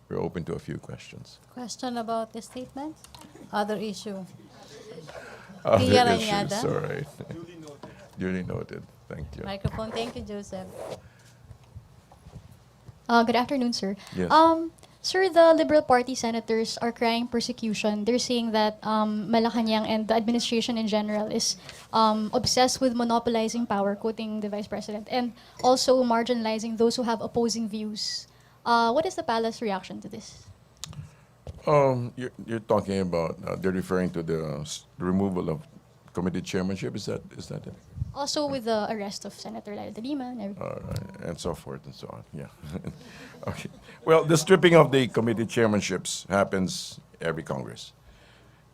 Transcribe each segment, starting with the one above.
we're open to a few questions. Question about the statement? Other issue. Other Pia issues, Rañada. all right. Duly noted. Thank you. Microphone. Thank you, Joseph. Good afternoon, sir. Yes. Sir, the Liberal Party senators are crying persecution. They're saying that Malacanang and the administration in general is obsessed with monopolizing power, quoting the Vice President, and also marginalizing those who have opposing views. What is the palace reaction to this? You're talking about, they're referring to the removal of committee chairmanship, is that it? Also with the arrest of Senator Laila de Lima and everything. And so forth and so on, yeah. Okay. Well, the stripping of the committee chairmanships happens every Congress.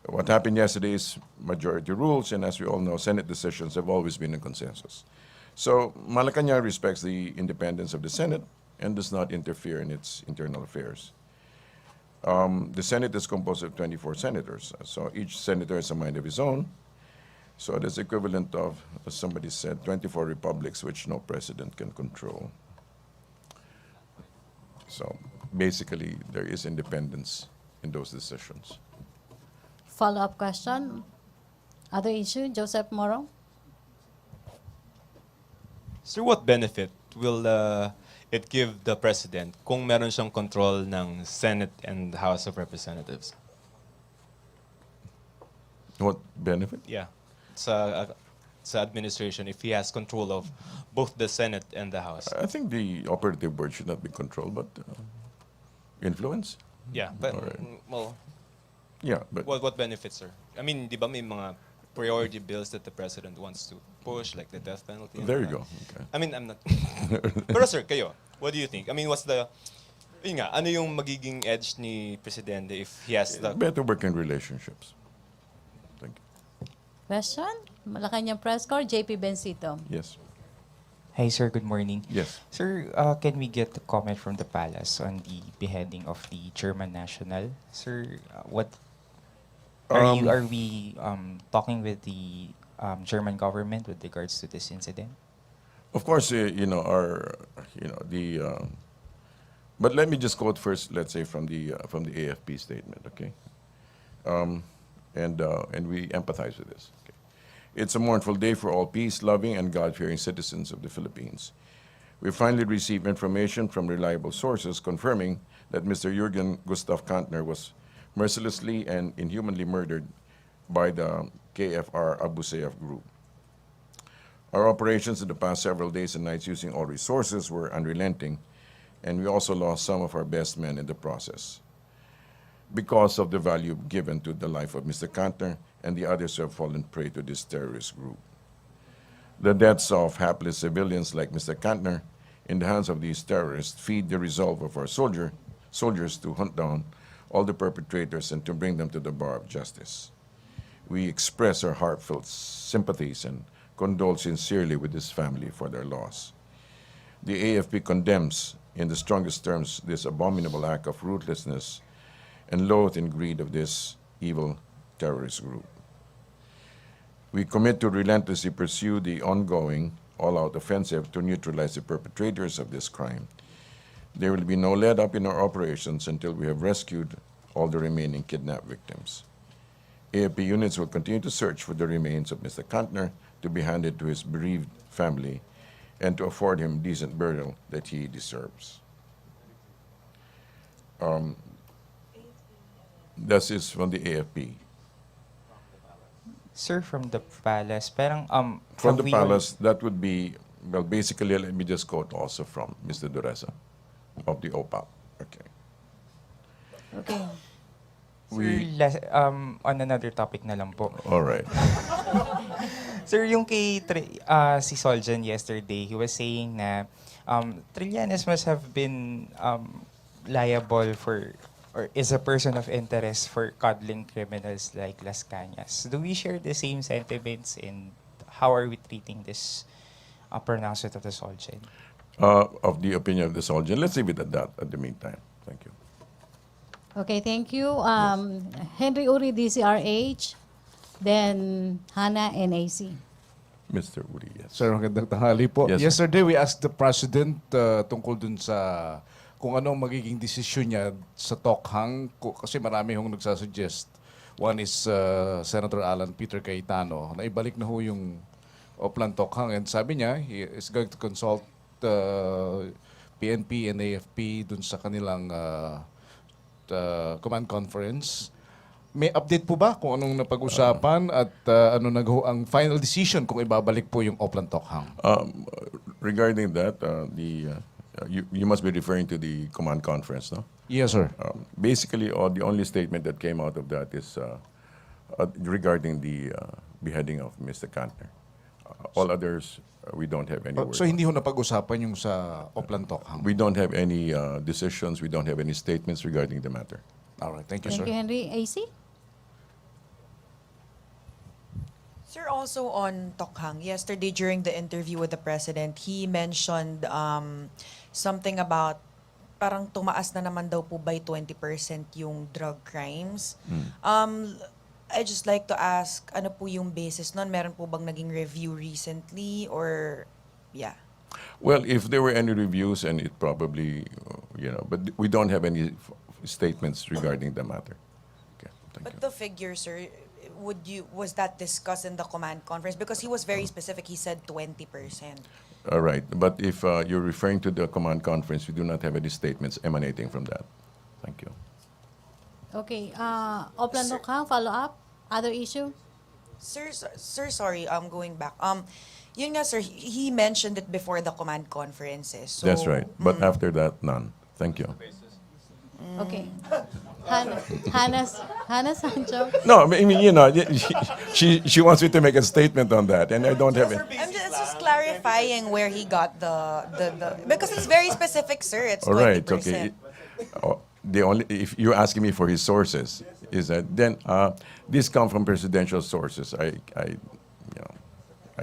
What happened yesterday is majority rules, and as we all know, Senate decisions have always been in consensus. So Malacanang respects the independence of the Senate and does not interfere in its internal affairs. The Senate is composed of 24 senators, so each senator has a mind of his own. So that's equivalent of, as somebody said, 24 republics which no president can control. So basically, there is independence in those decisions. Follow-up question. Other issue, Joseph Moro. Sir, what benefit will it give the president kung meron siyang control ng Senate and House of Representatives? What benefit? Yeah, sa administration if he has control of both the Senate and the House. I think the operative board should not be controlled, but influence. Yeah, but Alright. well, Yeah, but what benefits, sir? I mean, di ba may mga priority bills that the president wants to push, like the death penalty? and there you all go. that? Okay. I mean, I'm not. Pero sir, kayo, what do you think? I mean, what's the, yun nga, ano yung magiging edge ni presidente if he has the... Better working relationships. Thank you. Question? Malacanang Press Corps, JP Bencito. Yes. Hi, sir. Good morning. Yes. Sir, can we get a comment from the palace on the beheading of the German national? Sir, what are we talking with the German government with regards to this incident? Of course, but let me just quote first, let's say from the AFP statement, okay? And we empathize with this. Okay? It's a mournful day for all peace-loving and God-fearing citizens of the Philippines. We finally received information from reliable sources confirming that Mr. Jürgen Gustav Kantner was mercilessly and inhumanly murdered by the KFR Abu Sayyaf group. Our operations in the past several days and nights using all resources were unrelenting, and we also lost some of our best men in the process because of the value given to the life of Mr. Kantner and the others who have fallen prey to this terrorist group. The deaths of hapless civilians like Mr. Kantner in the hands of these terrorists feed the resolve of our soldiers to hunt down all the perpetrators and to bring them to the bar of justice. We express our heartfelt sympathies and condole sincerely with this family for their loss. The AFP condemns in the strongest terms this abominable act of ruthlessness and loath and greed of this evil terrorist group. We commit to relentlessly pursue the ongoing all-out offensive to neutralize the perpetrators of this crime. There will be no let-up in our operations until we have rescued all the remaining kidnapped victims. AFP units will continue to search for the remains of Mr. Kantner to be handed to his bereaved family and to afford him decent burial that he deserves. This is from the AFP. Sir, from the palace, parang From have the we palace, that would be, well, basically, let me just quote also from Mr. Dureza of the OPAP. Okay. Okay. on another topic na lang po. All right. Sir, yung kay si Soljan yesterday, he was saying na Trillanes must have been liable for or is a person of interest for coddling criminals like Las Cañas. Do we share the same sentiments and how are we treating this pronouncement of the Soljan? Of the opinion of the soldier. Let's leave it at that at the meantime. Thank you. Okay, thank you. Henry Uri, DCRH. Then Hannah, NAC. Mr. Uri, yes. Sir, magandang tanghali po. Yes, sir. Yesterday, we asked the President tungkol dun sa kung ano ang magiging desisyon niya sa Tokhang, kasi marami hong nagsasuggest. One is Senator Alan Peter Cayetano na ibalik na ho yung Oplan Tokhang, and sabi niya he is going to consult PNP and AFP dun sa kanilang command conference. May update po ba kung anong napag-usapan at ano ang final decision kung ibabalik po yung Oplan Tokhang? Regarding that, you must be referring to the command conference, no? Yes, sir. Basically, the only statement that came out of that is regarding the beheading of Mr. Kantner. All others, we don't have any word. So hindi ho napag-usapan yung sa Oplan Tokhang? We don't have any decisions. We don't have any statements regarding the matter. All right, thank you, Thank sir. you, Henry. AC? Sir, also on Tokhang, yesterday during the interview with the president, he mentioned something about parang tumaas na naman daw po by 20% yung drug crimes. I just like to ask, ano po yung basis nun? Meron po bang naging review recently or, yeah? Well, if there were any reviews, and it probably, but we don't have any statements regarding the matter. Okay, thank But you. the figure, sir, was that discussed in the command conference? Because he was very specific. He said 20%. All right, but if you're referring to the command conference, we do not have any statements emanating from that. Thank you. Okay. Oplan Tokhang, follow up? Other issue? Sir, sorry, going back. Yun nga, sir, he mentioned it before the command conferences. So, That's right. But after that, none. Thank you. Okay. Hannah Sancho? No, I mean, she wants me to make a statement on that, and I don't have it. I'm just clarifying where he got the because it's very specific, sir. It's 20%. All right, okay. The only, if you're asking me for his sources, is that then these come from presidential sources. I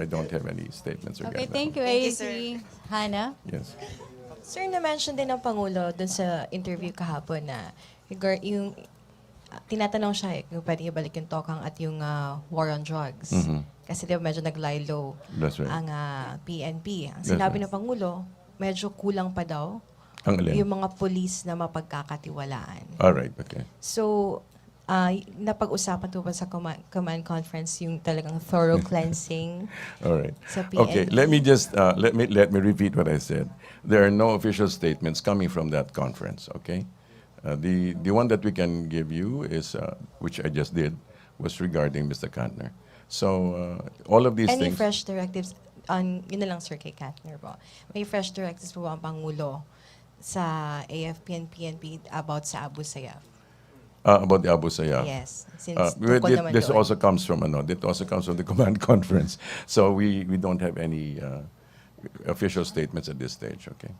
don't have any statements regarding Okay, thank you, Thank you, AC. sir. Hannah? that. Yes. Sir, na-mention din ng Pangulo dun sa interview kahapon na yung tinatanong siya kung pwede ibalik yung Tokhang at yung war on drugs. Kasi di ba medyo nag-lie low That's right. ang PNP. Ang That's sinabi right. ng Pangulo, medyo kulang pa daw Ang alin? yung mga polis na mapagkakatiwalaan. All right, okay. So, napag-usapan po ba sa command conference yung talagang thorough cleansing All right. sa PNP? Okay, let me just let me repeat what I said. There are no official statements coming from that conference. Okay, the one that we can give you is which I just did was regarding Mr. Kantner. So all of these Any things. fresh directives on, yun na lang Sir kay Katner po. May fresh directives po ba ang Pangulo sa AFP and PNP about sa Abu Sayyaf? About the Abu Sayyaf. Yes. Since Well, tungkol naman this doon. also comes from it also comes from the command conference. So we don't have any official statements at this stage. Okay.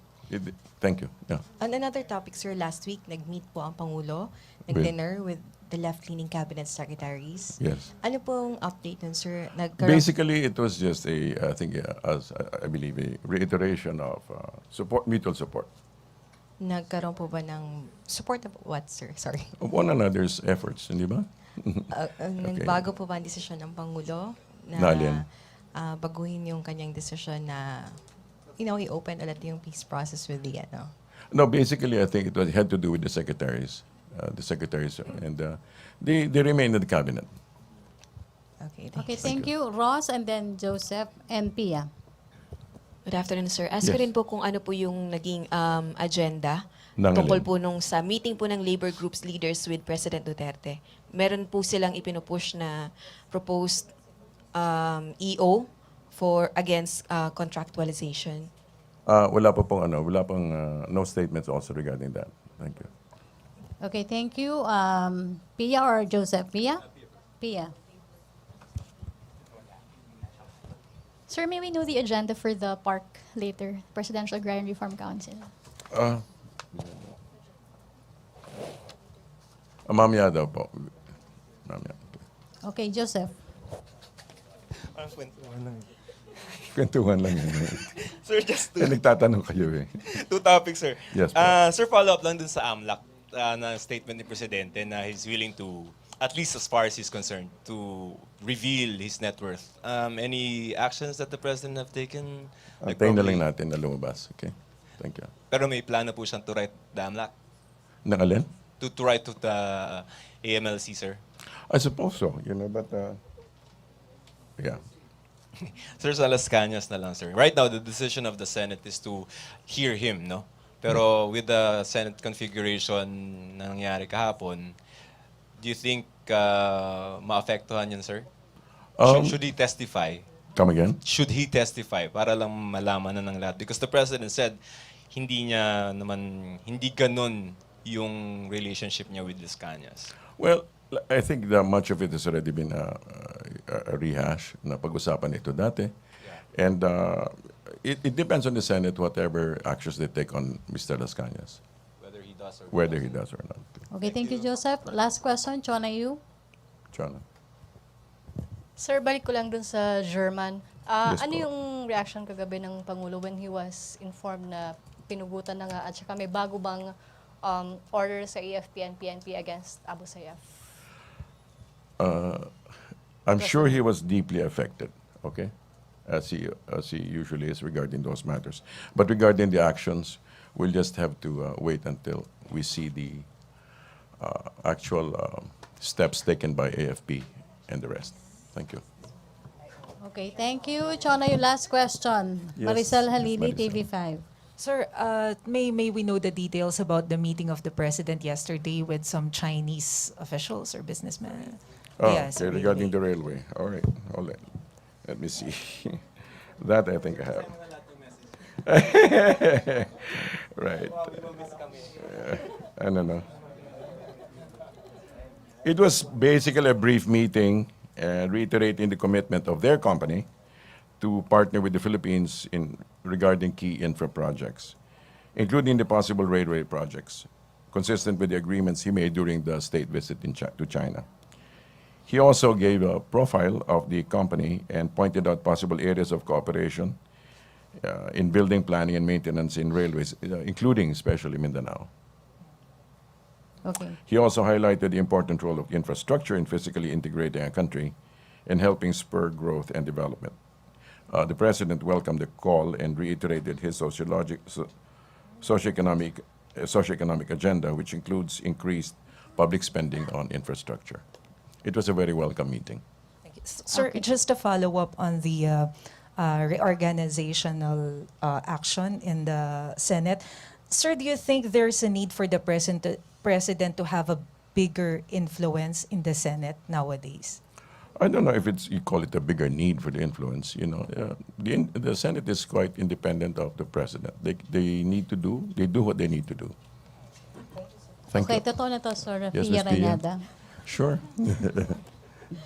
Thank you. Yeah. On another topic, sir, last week, nag-meet po ang Pangulo, nag-dinner with the left-leaning cabinet secretaries. Yes. Ano pong update nun, sir? Basically, it was just I think, as I believe, a reiteration of support, mutual support Nagkaroon po ba ng support of what, sir? Sorry. of one another's efforts, hindi ba? Nagbago po ba ang desisyon ng Pangulo Na alin? baguhin yung kanyang desisyon na i-open ulit yung peace process with the No, basically, I think it had to do with the secretaries, and they remain in the cabinet. Okay, Okay, thank you. thank you. Ross and then Joseph and Pia. Good afternoon, sir. Ask ko Yes. rin po kung ano po yung naging agenda Ng tungkol alin? po nung sa meeting po ng labor groups leaders with President Duterte. Meron po silang ipinupush na proposed EO for against contractualization. Wala pang no statements also regarding that. Thank you. Okay, thank you. Pia or Joseph? Pia? Pia. Sir, may we know the agenda for the park later, Presidential Agrarian Reform Council? Mamaya daw po. Mamaya. Okay, Joseph. Kwentuhan lang yun. Sir, just Nagtatanong kayo eh. two topics, sir. Yes, po. Sir, follow up lang dun sa AMLAC na statement ni Presidente na he's willing to, at least as far as he's concerned, to reveal his net worth. Any actions that the President have taken? Like Antayin na lang probably- natin na lumabas. Okay? Thank you. Pero may plano po siyang to write the AMLAC? Nakalin? To write to the AMLC, sir? I suppose so, but yeah. Sir, sa Las Cañas na lang, sir. Right now, the decision of the Senate is to hear him, no? Pero with the Senate configuration na nangyari kahapon, do you think maapektuhan yun, sir? Should he testify? Come again? Should he testify para lang malaman na ng lahat? Because the President said hindi ganun yung relationship niya with Las Cañas. Well, I think that much of it has already been a rehash na pag-usapan ito dati. And it depends on the Senate whatever actions they take on Mr. Las Cañas, Whether he does or whether he does or not. Okay, thank you, Joseph. Last question, Chona, you? Chana. Sir, balik ko lang dun sa German. Yes Ano po. yung reaction kagabi ng Pangulo when he was informed na pinugutan na nga at saka may bago bang order sa AFP and PNP against Abu Sayyaf? I'm sure he was deeply affected, okay, as he usually is regarding those matters. But regarding the actions, we'll just have to wait until we see the actual steps taken by AFP and the rest. Thank you. Okay, thank you. Chona, your last question. Yes, Maricel Ms. Halili, Maricel. TV5. Sir, may we know the details about the meeting of the president yesterday with some Chinese officials or businessmen? Yes, Okay, regarding the railway. All right, hold on. Let me see. That I think I have. Right. I don't know. It was basically a brief meeting reiterating the commitment of their company to partner with the Philippines in regarding key infra projects, including the possible railway projects, consistent with the agreements he made during the state visit to China. He also gave a profile of the company and pointed out possible areas of cooperation in building, planning, and maintenance in railways, including especially Mindanao. Okay. He also highlighted the important role of infrastructure in physically integrating a country and helping spur growth and development. The President welcomed the call and reiterated his socioeconomic agenda, which includes increased public spending on infrastructure. It was a very welcome meeting. Sir, just to follow up on the reorganizational action in the Senate, sir, do you think there's a need for the president to have a bigger influence in the Senate nowadays? I don't know if you call it a bigger need for the influence. The Senate is quite independent of the President. They do what they need to do. Thank Okay, you. totoo na to, Sir Yes, Pia Ms. Pia. Reñada. Sure.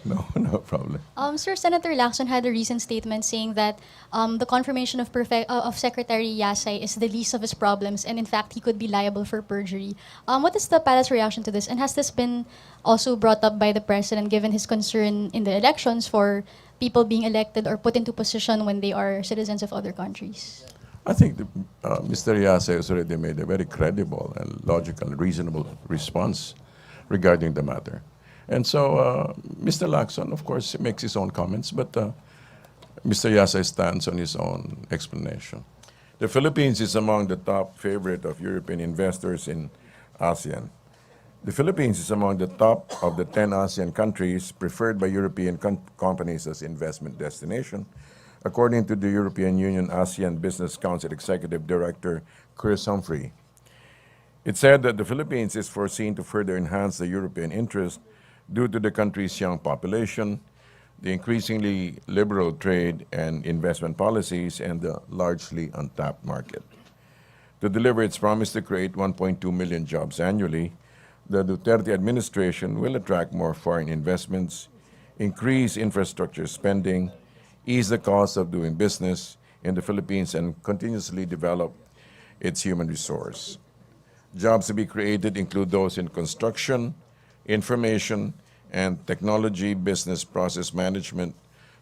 No problem. Sir, Senator Lacson had a recent statement saying that the confirmation of Secretary Yasay is the least of his problems, and in fact, he could be liable for perjury. What is the palace reaction to this, and has this been also brought up by the President, given his concern in the elections for people being elected or put into position when they are citizens of other countries? I think Mr. Yasay has already made a very credible and logical and reasonable response regarding the matter. And so Mr. Lacson, of course, makes his own comments, but Mr. Yasay stands on his own explanation. The Philippines is among the top favorite of European investors in ASEAN. The Philippines is among the top of the 10 ASEAN countries preferred by European companies as investment destination, according to the European Union ASEAN Business Council Executive Director Chris Humphrey. It said that the Philippines is foreseen to further enhance the European interest due to the country's young population, the increasingly liberal trade and investment policies, and the largely untapped market. To deliver its promise to create 1.2 million jobs annually, the Duterte administration will attract more foreign investments, increase infrastructure spending, ease the cost of doing business in the Philippines, and continuously develop its human resource. Jobs to be created include those in construction, information and technology, business process management,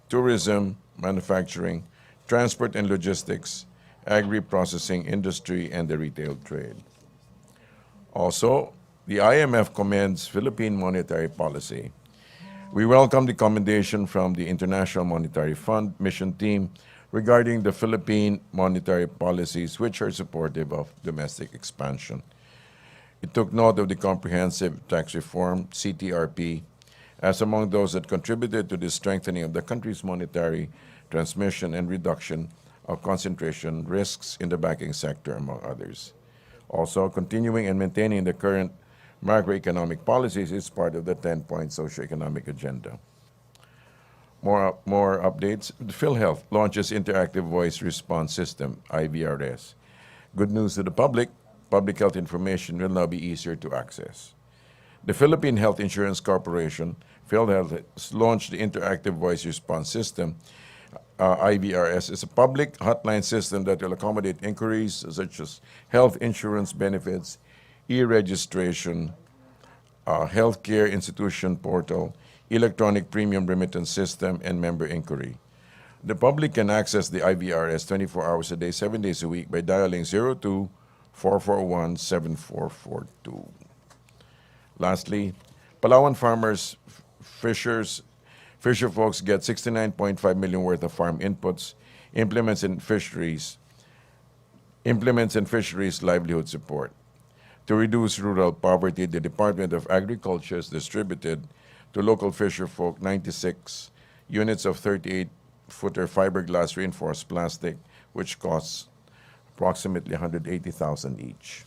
tourism, manufacturing, transport and logistics, agri-processing industry, and the retail trade. Also, the IMF commends Philippine monetary policy. We welcome the commendation from the International Monetary Fund mission team regarding the Philippine monetary policies which are supportive of domestic expansion. It took note of the Comprehensive Tax Reform, CTRP, as among those that contributed to the strengthening of the country's monetary transmission and reduction of concentration risks in the banking sector, among others. Also, continuing and maintaining the current macroeconomic policies is part of the 10-point socioeconomic agenda. More updates. PhilHealth launches Interactive Voice Response System, IVRS. Good news to the public. Public health information will now be easier to access. The Philippine Health Insurance Corporation, PhilHealth, has launched the Interactive Voice Response System, IVRS. It's a public hotline system that will accommodate inquiries such as health insurance benefits, e-registration, healthcare institution portal, electronic premium remittance system, and member inquiry. The public can access the IVRS 24 hours a day, 7 days a week by dialing 02-441-7442. Lastly, Palawan farmers, fisher folks get 69.5 million worth of farm inputs, implements and fisheries livelihood support. To reduce rural poverty, the Department of Agriculture has distributed to local fisher folk 96 units of 38-footer fiberglass reinforced plastic, which costs approximately 180,000 each.